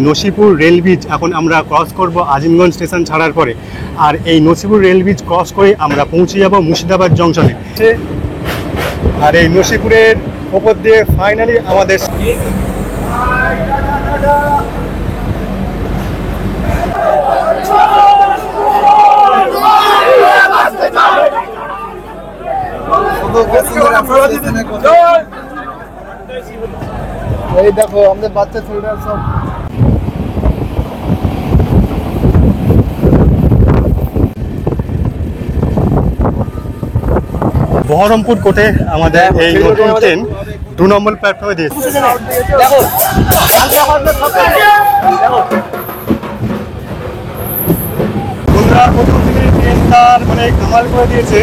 Nasipur rail bridge এখন আমরা cross করব আজিমগঞ্জ স্টেশন ছাড়ার পরে। আর এই নসিপুর রেল ব্রিজ ক্রস করে আমরা পৌঁছে যাব মুর্শিদাবাদ জংশনে। আর এই নসিপুরের ওপর দিয়ে ফাইনালি আমাদের এই দেখো আমাদের বাচ্চা ছেলেরা সব বহরমপুর কোর্টে আমাদের এই নতুন ট্রেন 2 নম্বর প্ল্যাটফর্মে দিয়েছে। প্রথম থেকে ট্রেন তার মানে কামাল করে দিয়েছে।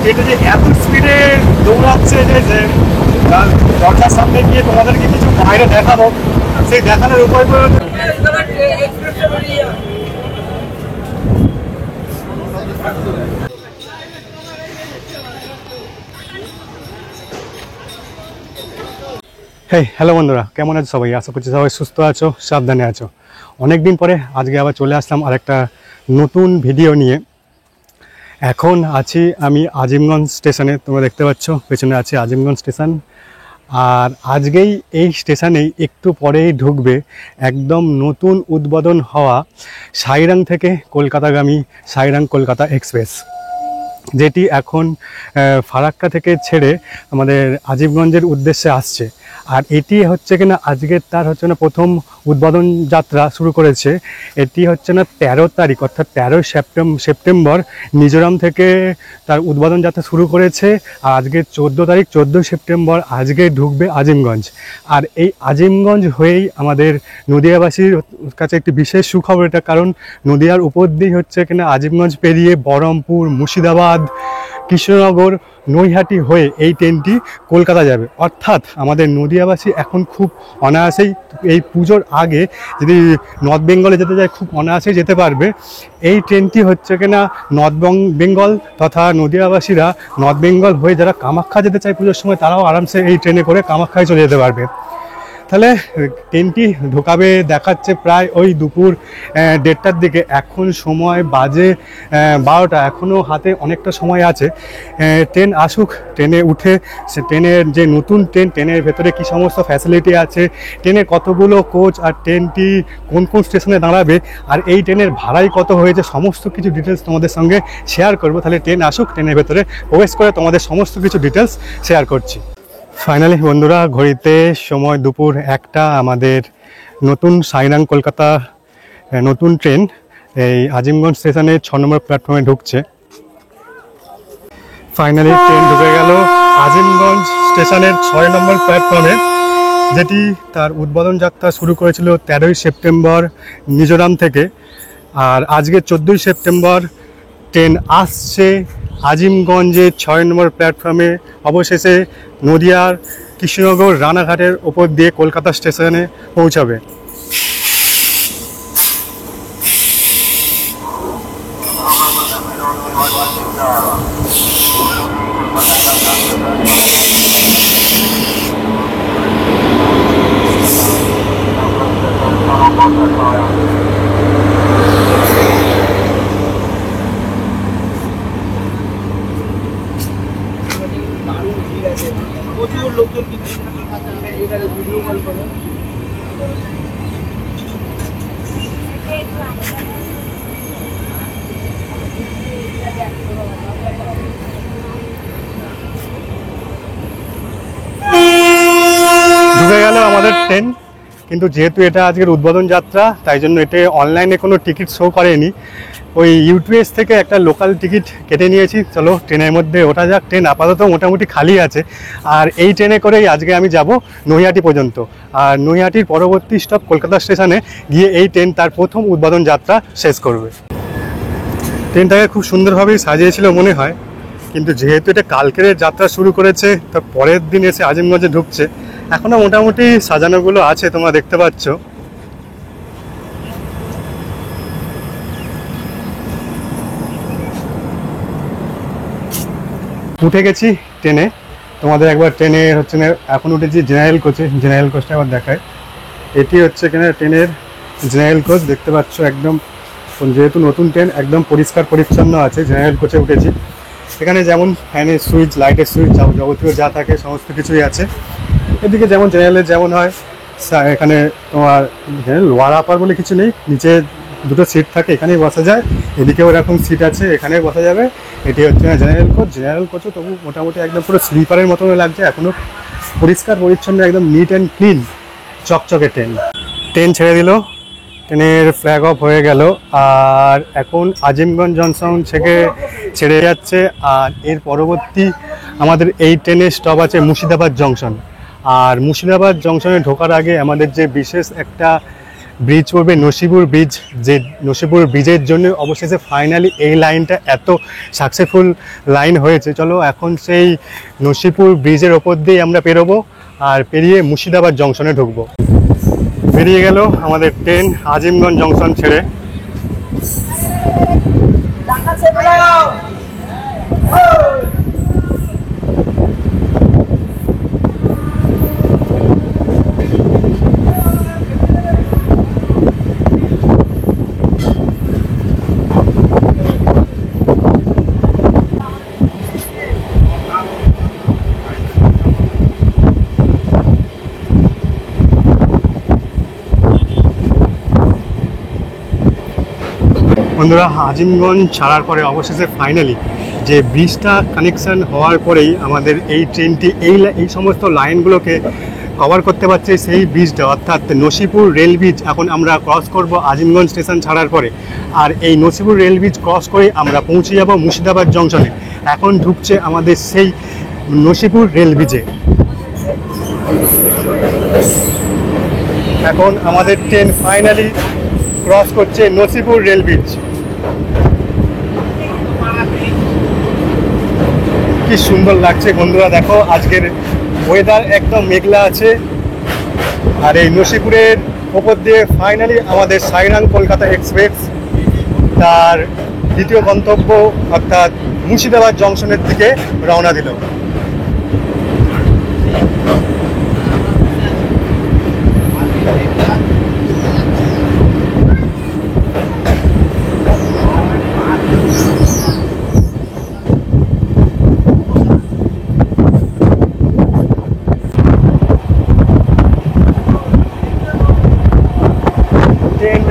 এটা যে এত স্পিডে দৌড়াচ্ছে যে দরজার সামনে গিয়ে তোমাদেরকে কিছু বাইরে দেখাবো, সেই দেখানোর উপায় করে হ্যালো বন্ধুরা, কেমন আছো সবাই? আশা করছি সবাই সুস্থ আছো, সাবধানে আছো। অনেকদিন পরে আজকে আবার চলে আসলাম আরেকটা নতুন ভিডিও নিয়ে। এখন আছি আমি আজিমগঞ্জ স্টেশনে, তোমরা দেখতে পাচ্ছ পেছনে আছে আজিমগঞ্জ স্টেশন। আর আজকেই এই স্টেশনেই একটু পরেই ঢুকবে একদম নতুন উদ্বোধন হওয়া সাইরাং থেকে কলকাতাগামী সাইরাং কলকাতা এক্সপ্রেস, যেটি এখন ফারাক্কা থেকে ছেড়ে আমাদের আজিমগঞ্জের উদ্দেশ্যে আসছে। আর এটি হচ্ছে কিনা আজকের তার হচ্ছে না প্রথম উদ্বোধন যাত্রা শুরু করেছে। এটি হচ্ছে না 13 তারিখ অর্থাৎ 13 সেপ্টেম্বর মিজোরাম থেকে তার উদ্বোধন যাত্রা শুরু করেছে। আর আজকে 14 তারিখ 14 সেপ্টেম্বর আজকে ঢুকবে আজিমগঞ্জ। আর এই আজিমগঞ্জ হয়েই আমাদের নদিয়াবাসীর কাছে একটি বিশেষ সুখবর এটা, কারণ নদিয়ার উপর দিয়ে হচ্ছে কিনা আজিমগঞ্জ পেরিয়ে বহরমপুর, মুর্শিদাবাদ, কৃষ্ণনগর, নৈহাটি হয়ে এই ট্রেনটি কলকাতা যাবে। অর্থাৎ আমাদের নদিয়াবাসী এখন খুব অনায়াসেই এই পুজোর আগে যদি নর্থ বেঙ্গলে যেতে যায় খুব অনায়াসেই যেতে পারবে। এই ট্রেনটি হচ্ছে কিনা নর্থ বেঙ্গল তথা নদিয়াবাসীরা নর্থ বেঙ্গল হয়ে যারা কামাখ্যা যেতে চায় পুজোর সময়, তারাও আরামসে এই ট্রেনে করে কামাখ্যায় চলে যেতে পারবে। তাহলে ট্রেনটি ঢোকাবে দেখাচ্ছে প্রায় ওই দুপুর 1:30টার দিকে। এখন সময় বাজে 12টা, এখনও হাতে অনেকটা সময় আছে। ট্রেন আসুক, ট্রেনে উঠে সে ট্রেনের যে নতুন ট্রেনের ভেতরে কী সমস্ত ফ্যাসিলিটি আছে, ট্রেনে কতগুলো কোচ, আর ট্রেনটি কোন কোন স্টেশনে দাঁড়াবে, আর এই ট্রেনের ভাড়াই কত হয়েছে, সমস্ত কিছু ডিটেলস তোমাদের সঙ্গে শেয়ার করব। তাহলে ট্রেন আসুক, ট্রেনের ভেতরে প্রবেশ করে তোমাদের সমস্ত কিছু ডিটেলস শেয়ার করছি। ফাইনালি বন্ধুরা, ঘড়িতে সময় দুপুর 1টা, আমাদের নতুন সাইরাং কলকাতা নতুন ট্রেন এই আজিমগঞ্জ স্টেশনে 6 নম্বর প্ল্যাটফর্মে ঢুকছে। ফাইনালি ট্রেন ঢুকে গেল আজিমগঞ্জ স্টেশনের 6 নম্বর প্ল্যাটফর্মে, যেটি তার উদ্বোধন যাত্রা শুরু করেছিল 13 সেপ্টেম্বর মিজোরাম থেকে। আর আজকে 14 সেপ্টেম্বর ট্রেন আসছে আজিমগঞ্জের 6 নম্বর প্ল্যাটফর্মে, অবশেষে নদিয়ার কৃষ্ণনগর রানাঘাটের ওপর দিয়ে কলকাতা স্টেশনে পৌঁছাবে। প্রচুর লোকজন কিন্তু এখানে ভিডিও কল করে। ঢুকে গেল আমাদের ট্রেন, কিন্তু যেহেতু এটা আজকের উদ্বোধন যাত্রা তাই জন্য এটা অনলাইনে কোনো টিকিট শো করেনি। ওই ইউটিএস থেকে একটা লোকাল টিকিট কেটে নিয়েছি। চলো ট্রেনের মধ্যে ওঠা যাক। ট্রেন আপাতত মোটামুটি খালি আছে। আর এই ট্রেনে করেই আজকে আমি যাব নৈহাটি পর্যন্ত। আর নৈহাটির পরবর্তী স্টপ কলকাতা স্টেশনে গিয়ে এই ট্রেন তার প্রথম উদ্বোধন যাত্রা শেষ করবে। ট্রেনটাকে খুব সুন্দরভাবেই সাজিয়েছিল মনে হয়, কিন্তু যেহেতু এটা কালকের যাত্রা শুরু করেছে তার পরের দিন এসে আজিমগঞ্জে ঢুকছে। এখনও মোটামুটি সাজানোগুলো আছে, তোমরা দেখতে পাচ্ছ। উঠে গেছি ট্রেনে। তোমাদের একবার ট্রেনে হচ্ছে না, এখন উঠেছি জেনারেল কোচে। জেনারেল কোচটা আবার দেখায়। এটি হচ্ছে এখানে ট্রেনের জেনারেল কোচ, দেখতে পাচ্ছ একদম, যেহেতু নতুন ট্রেন একদম পরিষ্কার পরিচ্ছন্ন আছে। জেনারেল কোচে উঠেছি। এখানে যেমন ফ্যানের সুইচ, লাইটের সুইচ, যাবতীয় যা থাকে সমস্ত কিছুই আছে। এদিকে যেমন জেনারেলের যেমন হয়, এখানে তোমার লোয়ার আপার বলে কিছু নেই, নিচে দুটো সিট থাকে, এখানেই বসা যায়। এদিকেও এরকম সিট আছে, এখানেই বসা যাবে। এটি হচ্ছে জেনারেল কোচ। জেনারেল কোচও তবু মোটামুটি একদম পুরো স্লিপারের মতন লাগছে, এখনও পরিষ্কার পরিচ্ছন্ন, একদম নিট অ্যান্ড ক্লিন, চকচকে ট্রেন ছেড়ে দিল, ট্রেনের ফ্ল্যাগ অফ হয়ে গেল। আর এখন আজিমগঞ্জ জংশন থেকে ছেড়ে যাচ্ছে। আর এর পরবর্তী আমাদের এই ট্রেনের স্টপ আছে মুর্শিদাবাদ জংশন। আর মুর্শিদাবাদ জংশনে ঢোকার আগে আমাদের যে বিশেষ একটা ব্রিজ পড়বে, নসিপুর ব্রিজ, যে নসিপুর ব্রিজের জন্য অবশেষে ফাইনালি এই লাইনটা এত সাকসেসফুল লাইন হয়েছে। চলো এখন সেই নসিপুর ব্রিজের ওপর দিয়ে আমরা পেরোবো, আর পেরিয়ে মুর্শিদাবাদ জংশনে ঢুকবো। বেরিয়ে গেল আমাদের ট্রেন আজিমগঞ্জ জংশন ছেড়ে। বন্ধুরা, আজিমগঞ্জ ছাড়ার পরে অবশেষে ফাইনালি যে ব্রিজটা কানেকশন হওয়ার পরেই আমাদের এই ট্রেনটি এই সমস্ত লাইনগুলোকে কভার করতে পারছে সেই ব্রিজটা, অর্থাৎ নসিপুর রেল ব্রিজ এখন আমরা ক্রস করব আজিমগঞ্জ স্টেশন ছাড়ার পরে। আর এই নসিপুর রেল ব্রিজ ক্রস করে আমরা পৌঁছে যাব মুর্শিদাবাদ জংশনে। এখন ঢুকছে আমাদের সেই নসিপুর রেল ব্রিজে। এখন আমাদের ট্রেন ফাইনালি ক্রস করছে নসিপুর রেল ব্রিজ। কি সুন্দর লাগছে বন্ধুরা, দেখো আজকের ওয়েদার একদম মেঘলা আছে। আর এই নসিপুরের ওপর দিয়ে ফাইনালি আমাদের সাইরাং কলকাতা এক্সপ্রেস তার দ্বিতীয় গন্তব্য অর্থাৎ মুর্শিদাবাদ জংশনের দিকে রওনা দিল।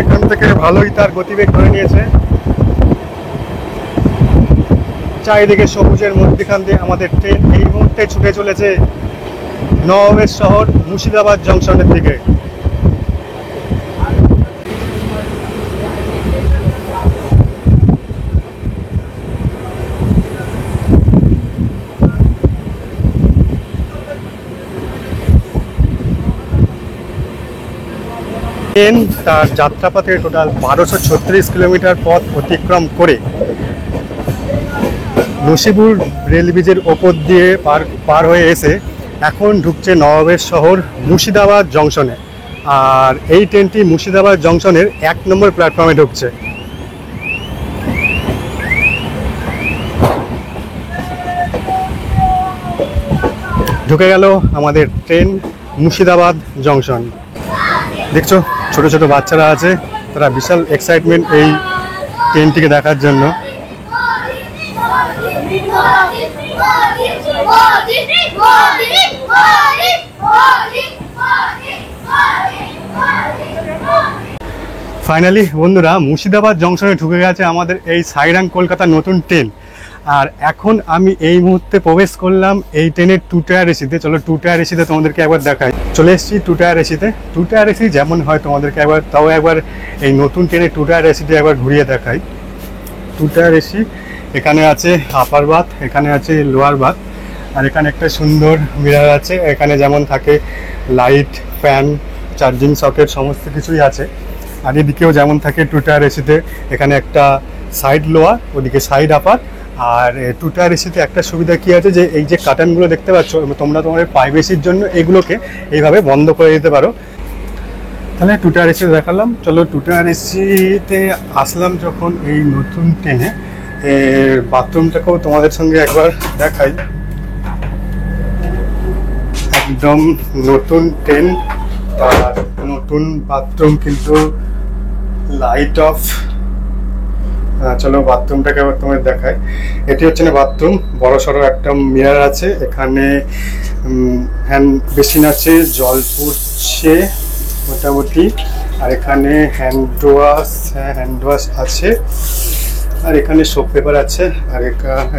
এখান থেকে ভালোই তার গতিবেগ ধরে নিয়েছে। চারিদিকে সবুজের মধ্যখান দিয়ে আমাদের ট্রেন এই মুহূর্তে ছুটে চলেছে নওয়াবের শহর মুর্শিদাবাদ জংশনের দিকে। ট্রেন তার যাত্রাপথে টোটাল 1236 কিলোমিটার পথ অতিক্রম করে নসিপুর রেল ব্রিজের ওপর দিয়ে পার হয়ে এসে এখন ঢুকছে নওয়াবের শহর মুর্শিদাবাদ জংশনে। আর এই ট্রেনটি মুর্শিদাবাদ জংশনের 1 নম্বর প্ল্যাটফর্মে ঢুকছে। ঢুকে গেল আমাদের ট্রেন মুর্শিদাবাদ জংশন। দেখছো ছোট ছোট বাচ্চারা আছে, তারা বিশাল এক্সাইটমেন্ট এই ট্রেনটিকে দেখার জন্য। ফাইনালি বন্ধুরা মুর্শিদাবাদ জংশনে ঢুকে গেছে আমাদের এই সাইরাং কলকাতা নতুন ট্রেন। আর এখন আমি এই মুহূর্তে প্রবেশ করলাম এই ট্রেনের 2 টায়ার এসিতে। চলো 2 টায়ার এসিতে তোমাদেরকে একবার দেখাই। চলে এসেছি 2 টায়ার এসিতে। 2 টায়ার এসি যেমন হয় তোমাদেরকে একবার এই নতুন ট্রেনের 2 টায়ার এসিতে একবার ঘুরিয়ে দেখাই। 2 টায়ার এসি, এখানে আছে আপার বাথ, এখানে আছে লোয়ার বাথ, আর এখানে একটা সুন্দর মিরর আছে। এখানে যেমন থাকে লাইট, ফ্যান, চার্জিং সকেট সমস্ত কিছুই আছে। আর এদিকেও যেমন থাকে 2 টায়ার এসিতে, এখানে একটা সাইড লোয়ার, ওদিকে সাইড আপার। আর 2 টায়ার এসিতে একটা সুবিধা কি আছে, যে এই যে কার্টেনগুলো দেখতে পাচ্ছ, তোমরা তোমাদের প্রাইভেসির জন্য এগুলোকে এইভাবে বন্ধ করে দিতে পারো। তাহলে 2 টায়ার এসি দেখালাম। চলো 2 টায়ার এসিতে আসলাম যখন এই নতুন ট্রেনে, বাথরুমটাকেও তোমাদের সঙ্গে একবার দেখাই। একদম নতুন ট্রেন, আর কোনো নতুন বাথরুম, কিন্তু লাইট অফ। চলো বাথরুমটাকে আবার তোমায় দেখায়। এটি হচ্ছে না বাথরুম, বড় সড়ো একটা মিরর আছে, এখানে হ্যান্ড বেসিন আছে, জল পড়ছে মোটামুটি, আর এখানে হ্যান্ড ওয়াশ আছে, আর এখানে সোপ পেপার আছে, আর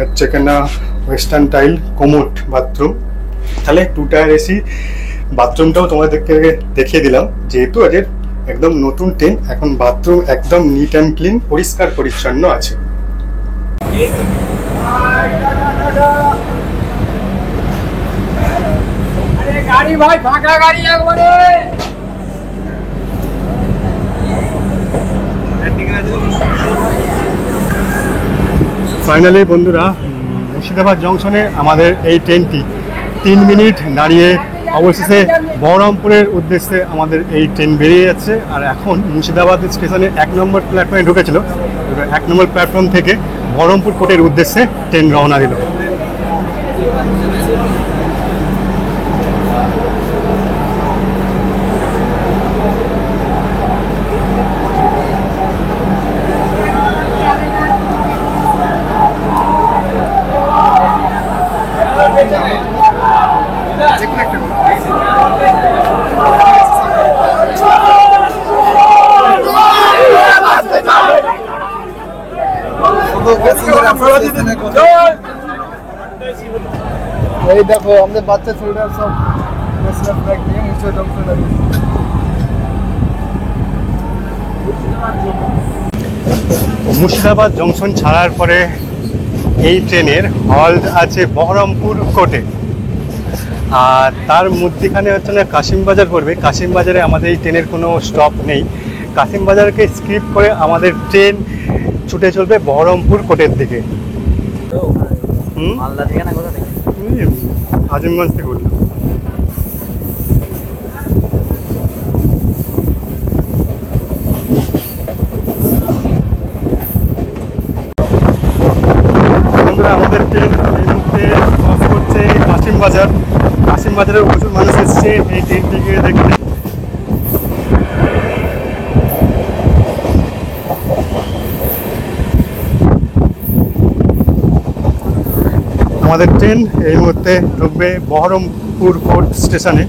হচ্ছে কেনা ওয়েস্টার্ন টাইল কোমোড বাথরুম। তাহলে 2 টায়ার এসি বাথরুমটাও তোমাদেরকে দেখিয়ে দিলাম। যেহেতু এদের একদম নতুন ট্রেন, এখন বাথরুম একদম নিট অ্যান্ড ক্লিন, পরিষ্কার পরিচ্ছন্ন আছে। গাড়ি ভাই ফাঁকা গাড়ি একবারে। ফাইনালি বন্ধুরা, মুর্শিদাবাদ জংশনে আমাদের এই ট্রেনটি 3 মিনিট দাঁড়িয়ে অবশেষে বহরমপুরের উদ্দেশ্যে আমাদের এই ট্রেন বেরিয়ে যাচ্ছে। আর এখন মুর্শিদাবাদ স্টেশনে 1 নম্বর প্ল্যাটফর্মে ঢুকেছিল, 1 নম্বর প্ল্যাটফর্ম থেকে বহরমপুর কোর্টের উদ্দেশ্যে ট্রেন রওনা দিল। এই দেখো আমাদের বাচ্চা ছেলেরা সব ব্যাগ নিয়ে মুছে জংশন আছে। মুর্শিদাবাদ জংশন ছাড়ার পরে এই ট্রেনের হল্ট আছে বহরমপুর কোর্টে, আর তার মধ্যেখানে হচ্ছে না কাশিমবাজার পড়বে। কাশিমবাজারে আমাদের এই ট্রেনের কোনো স্টপ নেই, কাশিমবাজারকে স্কিপ করে আমাদের ট্রেন ছুটে চলবে বহরমপুর কোর্টের দিকে। মালদা থেকে না কোথা থেকে? আজিমগঞ্জ থেকে বললাম। আমাদের ট্রেন এই মুহূর্তে ক্রস করছে কাশিমবাজার। কাশিমবাজারের প্রচুর মানুষ এসছে এই ট্রেনটিকে দেখতে। আমাদের ট্রেন এই মুহূর্তে ঢুকবে বহরমপুর কোর্ট স্টেশনে।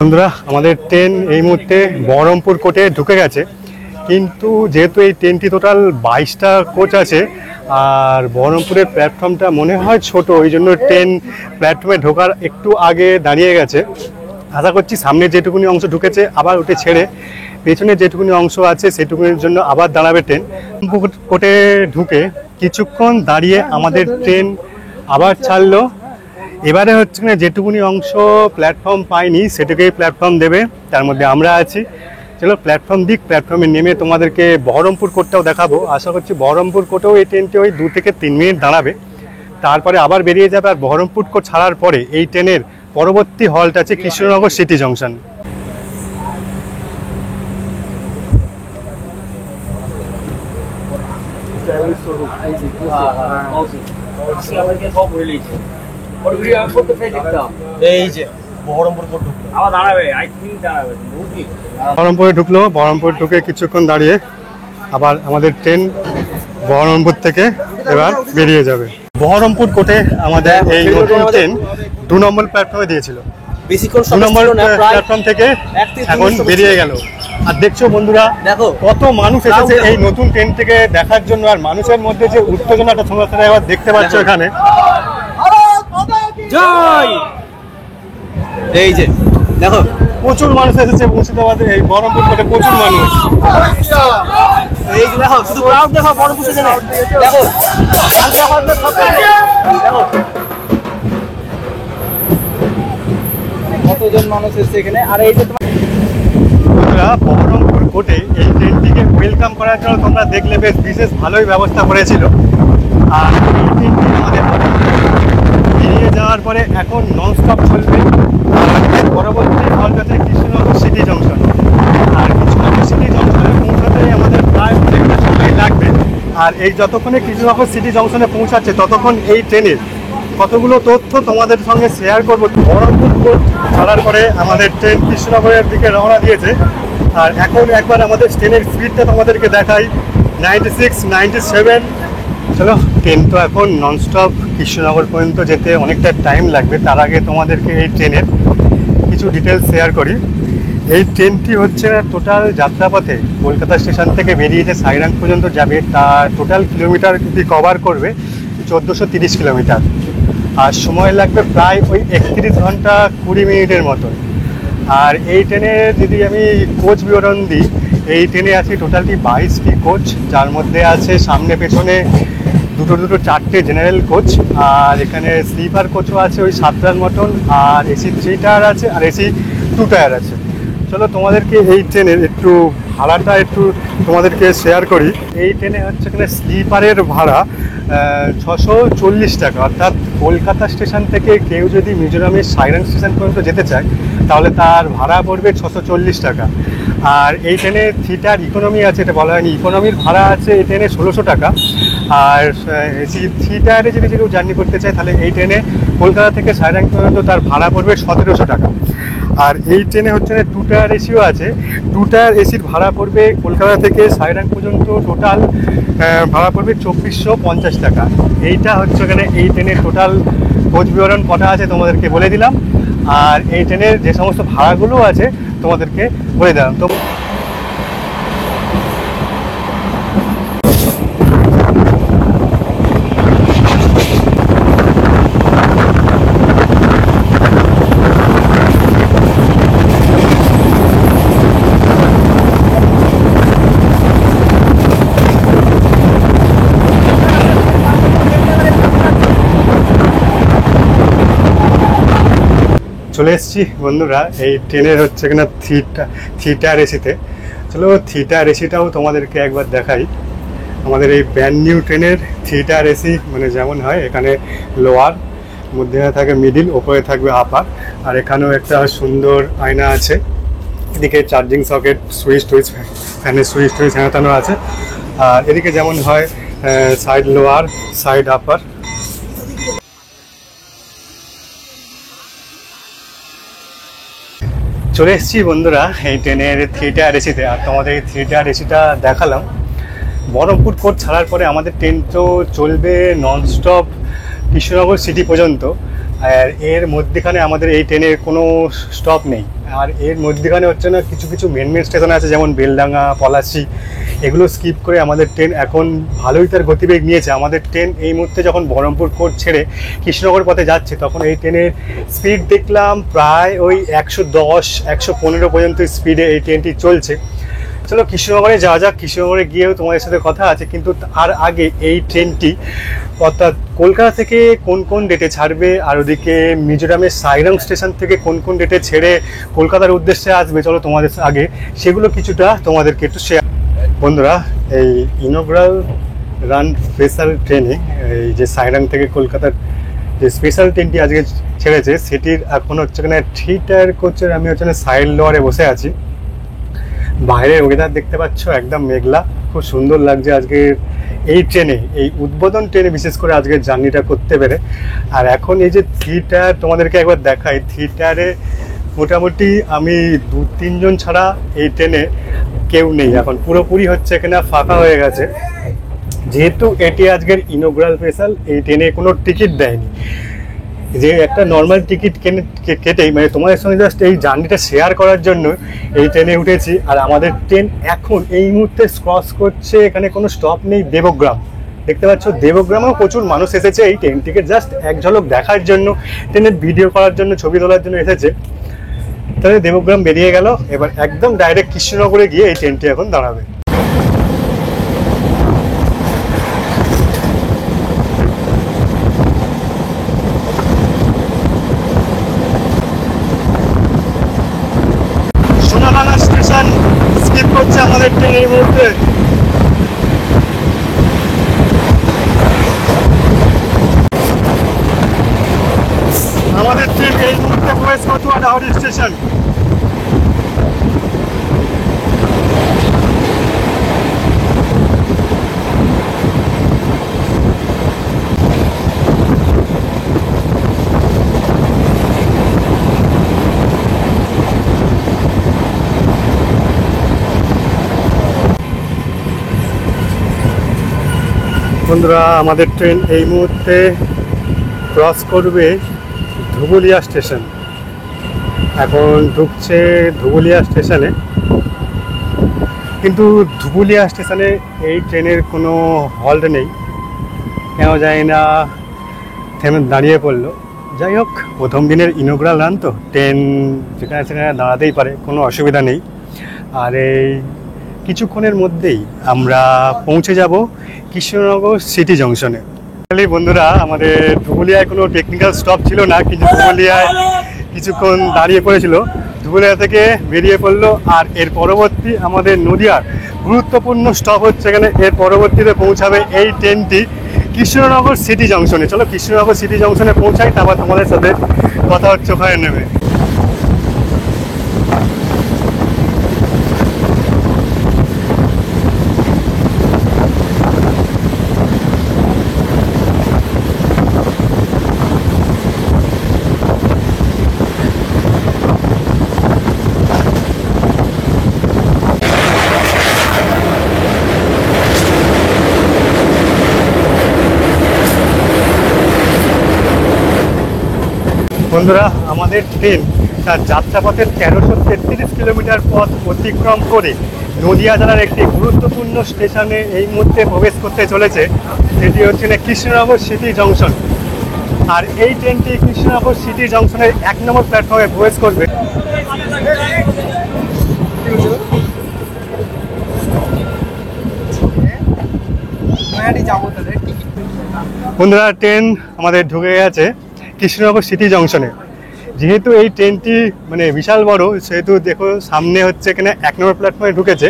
বন্ধুরা, আমাদের ট্রেন এই মুহূর্তে বহরমপুর কোর্টে ঢুকে গেছে, কিন্তু যেহেতু এই ট্রেনটি টোটাল 22টা কোচ আছে, আর বহরমপুরের প্ল্যাটফর্মটা মনে হয় ছোট, ওই জন্য ট্রেন প্ল্যাটফর্মে ঢোকার একটু আগে দাঁড়িয়ে গেছে। আশা করছি সামনে যেটুকুনি অংশ ঢুকেছে আবার উঠে ছেড়ে পেছনে যেটুকুনি অংশ আছে সেটুকুনির জন্য আবার দাঁড়াবে ট্রেন। কোর্টে ঢুকে কিছুক্ষণ দাঁড়িয়ে আমাদের ট্রেন আবার ছাড়লো। এবারে হচ্ছে না যেটুকুনি অংশ প্ল্যাটফর্ম পাইনি সেটুকুই প্ল্যাটফর্ম দেবে, তার মধ্যে আমরা আছি। চলো প্ল্যাটফর্ম দিক, প্ল্যাটফর্মে নেমে তোমাদেরকে বহরমপুর কোর্টটাও দেখাবো। আশা করছি বহরমপুর কোর্টেও এই ট্রেনটি ওই 2 থেকে 3 মিনিট দাঁড়াবে, তারপরে আবার বেরিয়ে যাবে। আর বহরমপুর কোর্ট ছাড়ার পরে এই ট্রেনের পরবর্তী হল্ট আছে কৃষ্ণনগর সিটি জংশন। এই যে বহরমপুর আবার দাঁড়াবে, আই থিঙ্ক দাঁড়াবে। বহরমপুরে ঢুকলো, বহরমপুর ঢুকে কিছুক্ষণ দাঁড়িয়ে আবার আমাদের ট্রেন বহরমপুর থেকে এবার বেরিয়ে যাবে। বহরমপুর কোর্টে আমাদের এই নতুন ট্রেন 2 নম্বর প্ল্যাটফর্মে দিয়েছিল, বেশিক্ষণ 2 নম্বর প্ল্যাটফর্ম থেকে এখন বেরিয়ে গেল। আর দেখছো বন্ধুরা, দেখো কত মানুষ এসেছে এই নতুন ট্রেন থেকে দেখার জন্য। আর মানুষের মধ্যে যে উত্তেজনাটা তোমরা এবার দেখতে পাচ্ছ এখানে। জয়, এই যে দেখো প্রচুর মানুষ এসেছে মুর্শিদাবাদে, এই বহরমপুর কোর্টে প্রচুর মানুষ। এই যে দেখো, শুধু ক্রাউড দেখো বহরমপুর স্টেশনে। দেখো দেখো কতজন মানুষ এসেছে এখানে। আর এই যে বন্ধুরা, বহরমপুর কোর্টে এই ট্রেনটিকে ওয়েলকাম করার জন্য তোমরা দেখলে বেশ বিশেষ ভালোই ব্যবস্থা করেছিল। আর এই ট্রেনটি আমাদের বেরিয়ে যাওয়ার চলার পরে এখন নন স্টপ চলবে। আর এর পরবর্তী হল্ট আছে কৃষ্ণনগর সিটি জংশন। আর কৃষ্ণনগর সিটি জংশনে পৌঁছাতে আমাদের প্রায় অনেকটা সময় লাগবে। আর এই যতক্ষণে কৃষ্ণনগর সিটি জংশনে পৌঁছাচ্ছে ততক্ষণ এই ট্রেনের কতগুলো তথ্য তোমাদের সঙ্গে শেয়ার করবো। বহরমপুর কোর্ট ছাড়ার পরে আমাদের ট্রেন কৃষ্ণনগরের দিকে রওনা দিয়েছে। আর এখন একবার আমাদের ট্রেনের স্পিডটা তোমাদেরকে দেখাই, 96, 97। চলো, ট্রেন তো এখন ননস্টপ কৃষ্ণনগর পর্যন্ত যেতে অনেকটা টাইম লাগবে। তার আগে তোমাদেরকে এই ট্রেনের কিছু ডিটেলস শেয়ার করি। এই ট্রেনটি হচ্ছে টোটাল যাত্রাপথে কলকাতা স্টেশন থেকে বেরিয়েছে সাইরাং পর্যন্ত যাবে, তার টোটাল কিলোমিটার যদি কভার করবে 1430 কিলোমিটার। আর সময় লাগবে প্রায় ওই 31 ঘন্টা 20 মিনিটের মতন। আর এই ট্রেনে যদি আমি কোচ বিবরণ দিই, এই ট্রেনে আছে টোটালটি 22টি কোচ, যার মধ্যে আছে সামনে পেছনে দুটো 4টে জেনারেল কোচ। আর এখানে স্লিপার কোচও আছে ওই 7টার মতন। আর এসি 3 টায়ার আছে আর এসি 2 টায়ার আছে। চলো তোমাদেরকে এই ট্রেনের একটু ভাড়াটা একটু তোমাদেরকে শেয়ার করি। এই ট্রেনে হচ্ছে এখানে স্লিপারের ভাড়া 640 টাকা। অর্থাৎ কলকাতা স্টেশন থেকে কেউ যদি মিজোরামের সাইরাং স্টেশন পর্যন্ত যেতে চায় তাহলে তার ভাড়া পড়বে 640 টাকা। আর এই ট্রেনে 3 টায়ার ইকোনমি আছে, এটা বলা হয়নি, ইকোনমির ভাড়া আছে এই ট্রেনে 1600 টাকা। আর এসি 3 টায়ারে যদি কেউ জার্নি করতে চায় তাহলে এই ট্রেনে কলকাতা থেকে সাইরাং পর্যন্ত তার ভাড়া পড়বে 1700 টাকা। আর এই ট্রেনে হচ্ছে 2 টায়ার এসিও আছে। 2 টায়ার এসির ভাড়া পড়বে কলকাতা থেকে সাইরাং পর্যন্ত টোটাল ভাড়া পড়বে 2450 টাকা। এইটা হচ্ছে এখানে এই ট্রেনের টোটাল কোচ বিবরণ কটা আছে তোমাদেরকে বলে দিলাম। আর এই ট্রেনের যে সমস্ত ভাড়াগুলো আছে তোমাদেরকে বলে দিলাম। তো চলে এসেছি বন্ধুরা এই ট্রেনের হচ্ছে কিনা 3 টায়ার এসিতে। চলো 3 টায়ার এসিটাও তোমাদেরকে একবার দেখাই। আমাদের এই ব্র্যান্ড নিউ ট্রেনের 3 টায়ার এসি মানে যেমন হয়, এখানে লোয়ার, মধ্যে থাকে মিডিল, ওপরে থাকবে আপার। আর এখানেও একটা সুন্দর আয়না আছে। এদিকে চার্জিং সকেট, সুইচ টুইচ, ফ্যানের সুইচ টুইচ হ্যাঁটানো আছে। আর এদিকে যেমন হয় সাইড লোয়ার, সাইড আপার। চলে এসেছি বন্ধুরা এই ট্রেনের 3 টায়ার এসিতে। আর তোমাদের এই 3 টায়ার এসিটা দেখালাম। বহরমপুর কোর্ট ছাড়ার পরে আমাদের ট্রেন তো চলবে ননস্টপ কৃষ্ণনগর সিটি পর্যন্ত। আর এর মধ্যেখানে আমাদের এই ট্রেনের কোনো স্টপ নেই। আর এর মধ্যেখানে হচ্ছে না কিছু কিছু মেন স্টেশন আছে, যেমন বেলডাঙ্গা, পলাশি, এগুলো স্কিপ করে আমাদের ট্রেন এখন ভালোই তার গতিবেগ নিয়েছে। আমাদের ট্রেন এই মুহূর্তে যখন বহরমপুর কোর্ট ছেড়ে কৃষ্ণনগর পথে যাচ্ছে তখন এই ট্রেনের স্পিড দেখলাম প্রায় ওই 110, 115 পর্যন্ত স্পিডে এই ট্রেনটি চলছে। চলো কৃষ্ণনগরে যাওয়া যাক। কৃষ্ণনগরে গিয়েও তোমাদের সাথে কথা আছে, কিন্তু তার আগে এই ট্রেনটি অর্থাৎ কলকাতা থেকে কোন কোন ডেটে ছাড়বে, আর ওদিকে মিজোরামের সাইরাং স্টেশন থেকে কোন কোন ডেটে ছেড়ে কলকাতার উদ্দেশ্যে আসবে, চলো তোমাদের আগে সেগুলো কিছুটা তোমাদেরকে একটু শেয়ার। বন্ধুরা এই ইনগ্রাল রান স্পেশাল ট্রেনে এই যে সাইরাং থেকে কলকাতার যে স্পেশাল ট্রেনটি আজকে ছেড়েছে সেটির এখন হচ্ছে এখানে 3 টায়ার কোচের আমি হচ্ছে সাইড লোয়ারে বসে আছি। বাইরের ওয়েদার দেখতে পাচ্ছ, একদম মেঘলা, খুব সুন্দর লাগছে আজকে এই ট্রেনে, এই উদ্বোধন ট্রেনে বিশেষ করে আজকের জার্নিটা করতে পেরে। আর এখন এই যে 3 টায়ার তোমাদেরকে একবার দেখাই। 3 টায়ারে মোটামুটি আমি 2-3 জন ছাড়া এই ট্রেনে কেউ নেই, এখন পুরোপুরি হচ্ছে এখানে ফাঁকা হয়ে গেছে। যেহেতু এটি আজকের ইনগ্রাল স্পেশাল, এই ট্রেনে কোনো টিকিট দেয়নি। যে একটা নর্মাল টিকিট কেটেই মানে তোমাদের সঙ্গে জাস্ট এই জার্নিটা শেয়ার করার জন্য এই ট্রেনে উঠেছি। আর আমাদের ট্রেন এখন এই মুহূর্তে ক্রস করছে, এখানে কোনো স্টপ নেই, দেবগ্রাম। দেখতে পাচ্ছ দেবগ্রামেও প্রচুর মানুষ এসেছে এই ট্রেনটিকে জাস্ট এক ঝলক দেখার জন্য, ট্রেনের ভিডিও করার জন্য, ছবি তোলার জন্য এসেছে। তাহলে দেবগ্রাম বেরিয়ে গেল, এবার একদম ডাইরেক্ট কৃষ্ণনগরে গিয়ে এই ট্রেনটি এখন দাঁড়াবে। স্টেশন স্কিপ করছে আমাদের ট্রেন এই মুহূর্তে। ট্রেন এই মুহূর্তে প্রবেশ করছে হাওড়া স্টেশন। বন্ধুরা, আমাদের ট্রেন এই মুহূর্তে ক্রস করবে ধুবুলিয়া স্টেশন। এখন ঢুকছে ধুবুলিয়া স্টেশনে, কিন্তু ধুবুলিয়া স্টেশনে এই ট্রেনের কোনো হল্ট নেই, কেন জানি না থেমে দাঁড়িয়ে পড়লো। যাই হোক, প্রথম দিনের ইনোগ্রাল রান তো, ট্রেন যেখানে সেখানে দাঁড়াতেই পারে, কোনো অসুবিধা নেই। আর এই কিছুক্ষণের মধ্যেই আমরা পৌঁছে যাব কৃষ্ণনগর সিটি জংশনে। বন্ধুরা, আমাদের ধুবুলিয়ায় কোনো টেকনিক্যাল স্টপ ছিল না, কিন্তু ধুবুলিয়ায় কিছুক্ষণ দাঁড়িয়ে পড়েছিল, ধুবুলিয়া থেকে বেরিয়ে পড়লো। আর এর পরবর্তী আমাদের নদিয়ার গুরুত্বপূর্ণ স্টপ হচ্ছে এখানে। এর পরবর্তীতে পৌঁছাবে এই ট্রেনটি কৃষ্ণনগর সিটি জংশনে। চলো কৃষ্ণনগর সিটি জংশনে পৌঁছাই, তারপর তোমাদের সাথে কথা হচ্ছে ওখানে নেমে। বন্ধুরা, আমাদের ট্রেন তার যাত্রাপথের 1333 কিলোমিটার পথ অতিক্রম করে নদিয়া জেলার একটি গুরুত্বপূর্ণ স্টেশনে এই মুহূর্তে প্রবেশ করতে চলেছে, যেটি হচ্ছে না কৃষ্ণনগর সিটি জংশন। আর এই ট্রেনটি কৃষ্ণনগর সিটি জংশনের 1 নম্বর প্ল্যাটফর্মে প্রবেশ করবে। বন্ধুরা, ট্রেন আমাদের ঢুকে গেছে কৃষ্ণনগর সিটি জংশনে। যেহেতু এই ট্রেনটি মানে বিশাল বড়, সেহেতু দেখো সামনে হচ্ছে এখানে 1 নম্বর প্ল্যাটফর্মে ঢুকেছে।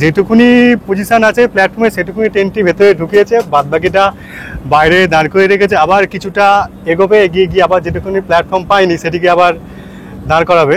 যেটুকুনি পজিশন আছে প্ল্যাটফর্মে সেটুকুনি ট্রেনটি ভেতরে ঢুকিয়েছে, বাদবাকিটা বাইরে দাঁড় করে রেখেছে। আবার কিছুটা এগোবে, এগিয়ে গিয়ে আবার যেটুকুনি প্ল্যাটফর্ম পায়নি সেটিকে আবার দাঁড় করাবে।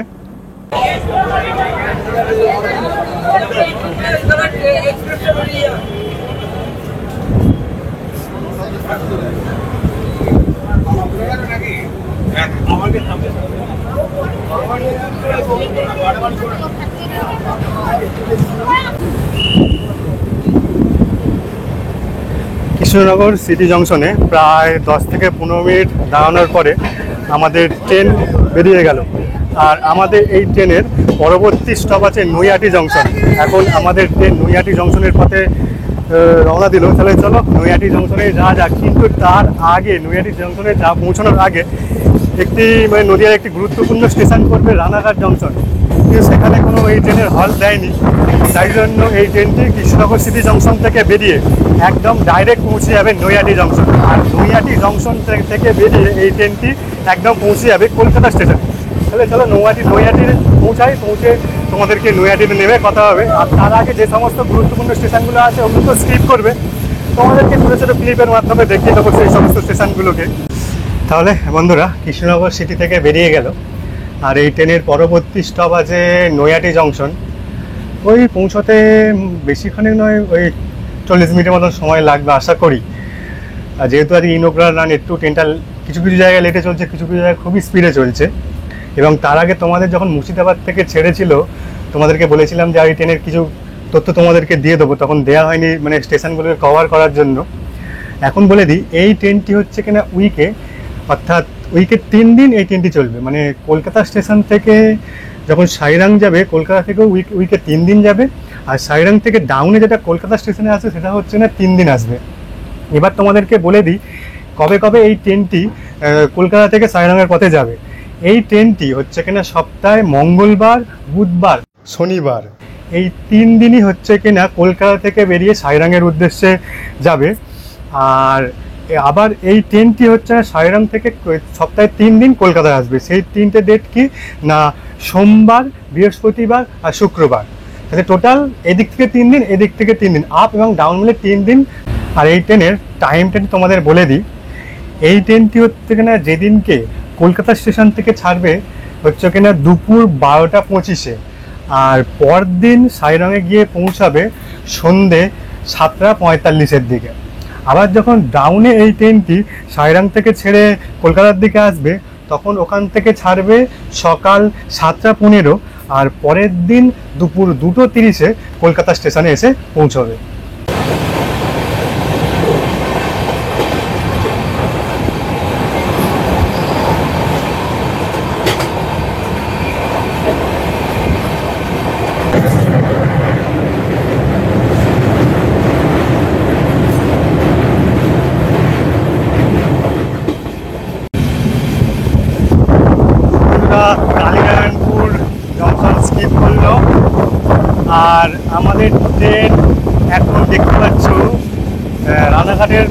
কৃষ্ণনগর সিটি জংশনে প্রায় 10 থেকে 15 মিনিট দাঁড়ানোর পরে আমাদের ট্রেন বেরিয়ে গেল। আর আমাদের এই ট্রেনের পরবর্তী স্টপ আছে নৈহাটি জংশন। এখন আমাদের ট্রেন নৈহাটি জংশনের পথে রওনা দিল। তাহলে চলো নৈহাটি জংশনে যাওয়া যাক। কিন্তু তার আগে, নৈহাটি জংশনে পৌঁছানোর আগে একটি মানে নদিয়ার একটি গুরুত্বপূর্ণ স্টেশন পড়বে রানাঘাট জংশন, কিন্তু সেখানে কোনো এই ট্রেনের হল্ট দেয়নি। তাই জন্য এই ট্রেনটি কৃষ্ণনগর সিটি জংশন থেকে বেরিয়ে একদম ডাইরেক্ট পৌঁছে যাবে নৈহাটি জংশন। আর নৈহাটি জংশন থেকে বেরিয়ে এই ট্রেনটি একদম পৌঁছে যাবে কলকাতা স্টেশন। তাহলে চলো নৈহাটির পৌঁছে তোমাদেরকে নৈহাটিতে নেমে কথা হবে। আর তার আগে যে সমস্ত গুরুত্বপূর্ণ স্টেশনগুলো আছে ওগুলো তো স্কিপ করবে, তোমাদেরকে ছোটো ছোটো ক্লিপের মাধ্যমে দেখিয়ে দেবো সেই সমস্ত স্টেশনগুলোকে। তাহলে বন্ধুরা, কৃষ্ণনগর সিটি থেকে বেরিয়ে গেল। আর এই ট্রেনের পরবর্তী স্টপ আছে নৈহাটি জংশন। ওই পৌঁছতে বেশিক্ষণে নয়, ওই 40 মিনিটের মতন সময় লাগবে আশা করি। আর যেহেতু আজকে ইনোগ্রাল রান, একটু ট্রেনটা কিছু কিছু জায়গায় লেটে চলছে, কিছু কিছু জায়গায় খুবই স্পিডে চলছে। এবং তার আগে তোমাদের যখন মুর্শিদাবাদ থেকে ছেড়েছিল, তোমাদেরকে বলেছিলাম যে এই ট্রেনের কিছু তথ্য তোমাদেরকে দিয়ে দেবো, তখন দেওয়া হয়নি মানে স্টেশনগুলোকে কভার করার জন্য। এখন বলে দিই, এই ট্রেনটি হচ্ছে কিনা উইকে, অর্থাৎ উইকে 3 দিন এই ট্রেনটি চলবে। মানে কলকাতা স্টেশন থেকে যখন সাইরাং যাবে, কলকাতা থেকেও উইকে 3 দিন যাবে। আর সাইরাং থেকে ডাউনে যেটা কলকাতা স্টেশনে আসবে সেটা হচ্ছে না 3 দিন আসবে। এবার তোমাদেরকে বলে দিই কবে কবে এই ট্রেনটি কলকাতা থেকে সাইরাংয়ের পথে যাবে। এই ট্রেনটি হচ্ছে কিনা সপ্তাহে মঙ্গলবার, বুধবার, শনিবার, এই 3 দিনই হচ্ছে কিনা কলকাতা থেকে বেরিয়ে সাইরাংয়ের উদ্দেশ্যে যাবে। আর আবার এই ট্রেনটি হচ্ছে না সাইরাং থেকে সপ্তাহে 3 দিন কলকাতায় আসবে। সেই 3টে ডেট কি না, সোমবার, বৃহস্পতিবার আর শুক্রবার। তাহলে টোটাল এদিক থেকে 3 দিন, এদিক থেকে 3 দিন, আপ এবং ডাউন মিলে 3 দিন। আর এই ট্রেনের টাইমটা তোমাদের বলে দিই, এই ট্রেনটি হচ্ছে কিনা যেদিনকে কলকাতা স্টেশন থেকে ছাড়বে হচ্ছে কিনা দুপুর 12টা 25-এ, আর পরদিন সাইরঙে গিয়ে পৌঁছাবে সন্ধে 7টা 45-এর দিকে। আবার যখন ডাউনে এই ট্রেনটি সাইরাং থেকে ছেড়ে কলকাতার দিকে আসবে, তখন ওখান থেকে ছাড়বে সকাল 7টা 15, আর পরের দিন দুপুর 2টো 30-এ কলকাতা স্টেশনে এসে পৌঁছবে। কালীনারায়ণপুর জংশন স্কিপ করলো, আর আমাদের ট্রেন এখন দেখতে পাচ্ছ রানাঘাটের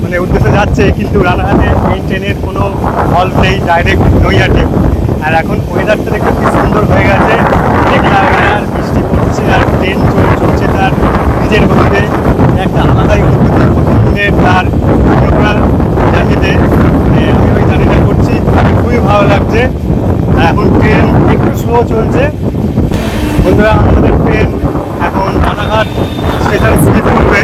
মানে উদ্দেশ্যে যাচ্ছে, কিন্তু রানাঘাটে এই ট্রেনের কোনো হল্ট নেই, ডাইরেক্ট নৈহাটি। আর এখন ওয়েদারটা দেখতে খুব সুন্দর হয়ে গেছে, মেঘলা ওয়েদার, বৃষ্টি পড়ছে, আর ট্রেন চলছে তার নিজের গতিতে। একটা আলাদাই অনুভূতি প্রথম দিনের তার লোকাল জার্নিতে আমি ওই জার্নিটা করছি, খুবই ভালো লাগছে। আর এখন ট্রেন একটু স্লো চলছে। বন্ধুরা, আমাদের ট্রেন এখন রানাঘাট স্টেশন স্কিপ করবে।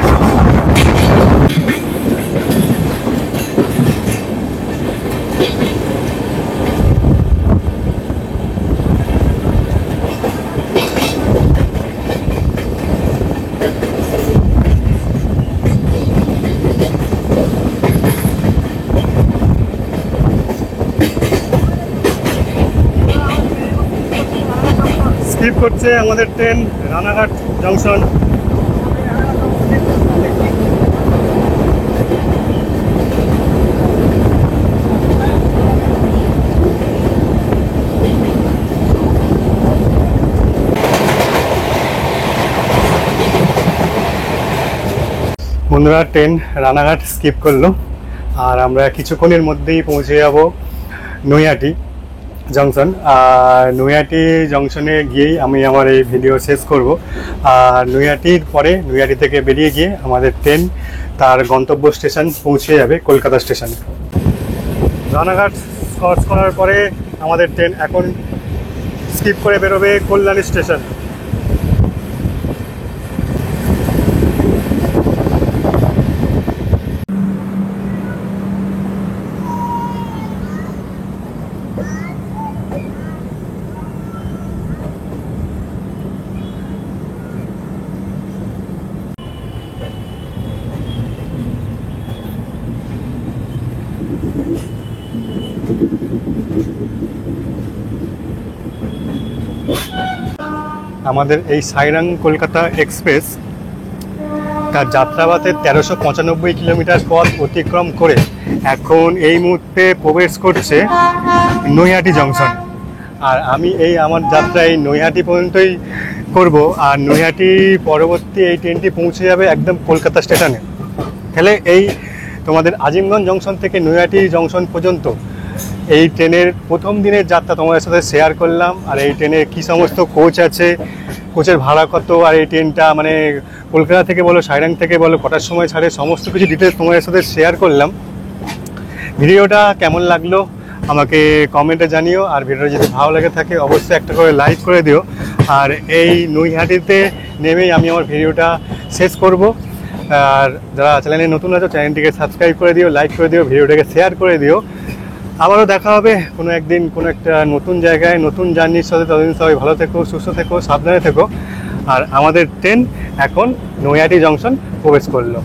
স্কিপ করছে আমাদের ট্রেন রানাঘাট জংশন। বন্ধুরা, ট্রেন রানাঘাট স্কিপ করলো, আর আমরা কিছুক্ষণের মধ্যেই পৌঁছে যাব নৈহাটি জংশন। আর নৈহাটি জংশনে গিয়েই আমি আমার এই ভিডিও শেষ করব। আর নৈহাটির পরে নৈহাটি থেকে বেরিয়ে গিয়ে আমাদের ট্রেন তার গন্তব্য স্টেশন পৌঁছে যাবে কলকাতা স্টেশনে। রানাঘাট ক্রস করার পরে আমাদের ট্রেন এখন স্কিপ করে বেরোবে কল্যাণী স্টেশন। আমাদের এই সাইরাং কলকাতা এক্সপ্রেস তার যাত্রাপথে 1395 কিলোমিটার পথ অতিক্রম করে এখন এই মুহূর্তে প্রবেশ করছে নৈহাটি জংশন। আর আমি আমার যাত্রা এই নৈহাটি পর্যন্তই করব, আর নৈহাটি পরবর্তী এই ট্রেনটি পৌঁছে যাবে একদম কলকাতা স্টেশনে। তাহলে এই তোমাদের আজিমগঞ্জ জংশন থেকে নৈহাটি জংশন পর্যন্ত এই ট্রেনের প্রথম দিনের যাত্রা তোমাদের সাথে শেয়ার করলাম। আর এই ট্রেনের কী সমস্ত কোচ আছে, কোচের ভাড়া কত, আর এই ট্রেনটা মানে কলকাতা থেকে বলো সাইরাং থেকে বলো কটার সময় ছাড়ে, সমস্ত কিছু ডিটেলস তোমাদের সাথে শেয়ার করলাম। ভিডিওটা কেমন লাগলো আমাকে কমেন্টে জানিও, আর ভিডিওটা যদি ভালো লেগে থাকে অবশ্যই একটা করে লাইক করে দিও। আর এই নৈহাটিতে নেমেই আমি আমার ভিডিওটা শেষ করব। আর যারা চ্যানেলে নতুন আছো চ্যানেলটিকে সাবস্ক্রাইব করে দিও, লাইক করে দিও, ভিডিওটাকে শেয়ার করে দিও। আবারও দেখা হবে কোনো একদিন কোনো একটা নতুন জায়গায় নতুন জার্নির সাথে। ততদিন সবাই ভালো থেকো, সুস্থ থেকো, সাবধানে থেকো। আর আমাদের ট্রেন এখন নৈহাটি জংশন প্রবেশ করলো।